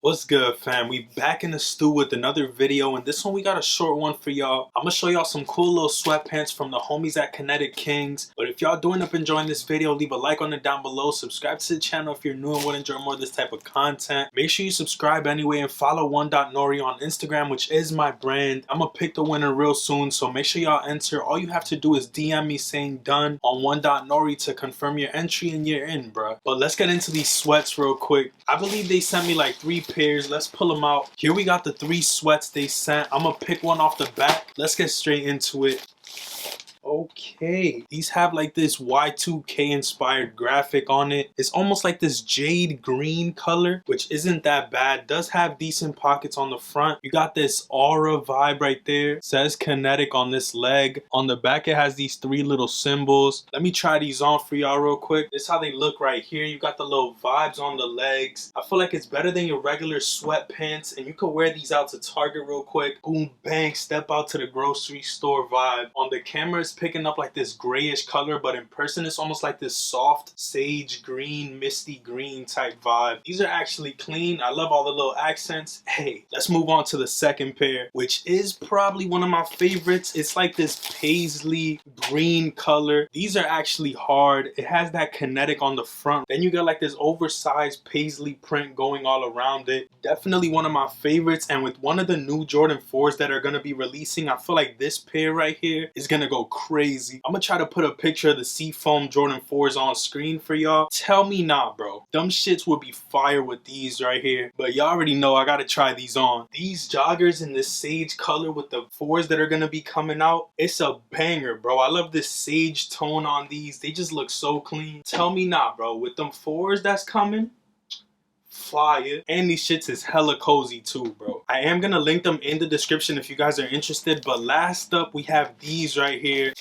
What's good, fam? We back in the stew with another video, and this one we got a short one for y'all. I'm gonna show y'all some cool little sweatpants from the homies at Kinetic Kings. But if y'all do end up enjoying this video, leave a like on it down below, subscribe to the channel if you're new and would enjoy more of this type of content. Make sure you subscribe anyway and follow 1.nori on Instagram, which is my brand. I'm gonna pick the winner real soon, so make sure y'all enter. All you have to do is DM me saying done on 1.nori to confirm your entry and you're in, bruh. But let's get into these sweats real quick. I believe they sent me like 3 pairs. Let's pull them out. Here we got the 3 sweats they sent. I'm gonna pick one off the back. Let's get straight into it. Okay, these have like this Y2K inspired graphic on it. It's almost like this jade green color, which isn't that bad. Does have decent pockets on the front. You got this aura vibe right there. It says kinetic on this leg. On the back it has these 3 little symbols. Let me try these on for y'all real quick. This is how they look right here. You got the little vibes on the legs. I feel like it's better than your regular sweatpants, and you could wear these out to Target real quick. Boom, bang, step out to the grocery store vibe. On the camera it's picking up like this grayish color, but in person it's almost like this soft sage green, misty green type vibe. These are actually clean. I love all the little accents. Hey, let's move on to the second pair, which is probably one of my favorites. It's like this paisley green color. These are actually hard. It has that kinetic on the front. Then you got like this oversized paisley print going all around it. Definitely one of my favorites, and with one of the new Jordan 4s that are going to be releasing, I feel like this pair right here is going to go crazy. I'm gonna try to put a picture of the Seafoam Jordan 4s on screen for y'all. Tell me not, bro. Them shits would be fire with these right here. But y'all already know I gotta try these on. These joggers in this sage color with the 4s that are gonna be coming out, it's a banger, bro. I love this sage tone on these. They just look so clean. Tell me not, bro. With them 4s that's coming, fire. And these shits is hella cozy too, bro. I am gonna link them in the description if you guys are interested. But last up we have these right here.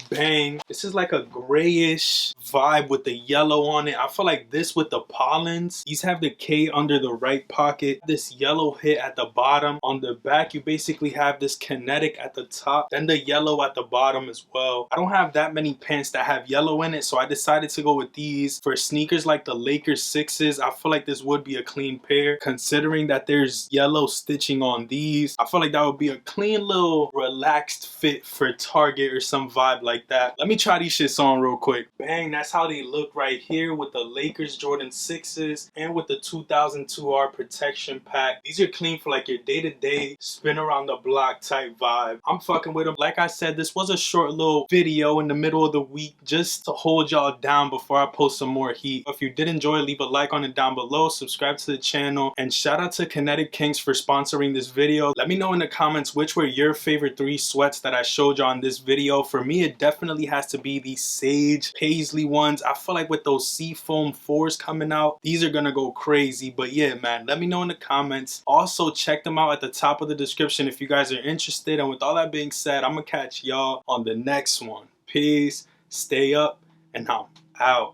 Bang. This is like a grayish vibe with the yellow on it. I feel like this with the pollens. These have the K under the right pocket. This yellow hit at the bottom. On the back you basically have this kinetic at the top, then the yellow at the bottom as well. I don't have that many pants that have yellow in it, so I decided to go with these. For sneakers like the Lakers 6s, I feel like this would be a clean pair. Considering that there's yellow stitching on these, I feel like that would be a clean little relaxed fit for Target or some vibe like that. Let me try these shits on real quick. Bang, that's how they look right here with the Lakers Jordan 6s and with the 2002R protection pack. These are clean for like your day-to-day spin around the block type vibe. I'm fucking with them. Like I said, this was a short little video in the middle of the week just to hold y'all down before I post some more heat. If you did enjoy, leave a like on it down below, subscribe to the channel, and shout out to Kinetic Kings for sponsoring this video. Let me know in the comments which were your favorite 3 sweats that I showed y'all in this video. For me, it definitely has to be these sage paisley ones. I feel like with those Seafoam 4s coming out, these are gonna go crazy. But yeah, man, let me know in the comments. Also check them out at the top of the description if you guys are interested. And with all that being said, I'm gonna catch y'all on the next one. Peace, stay up, and I'm out.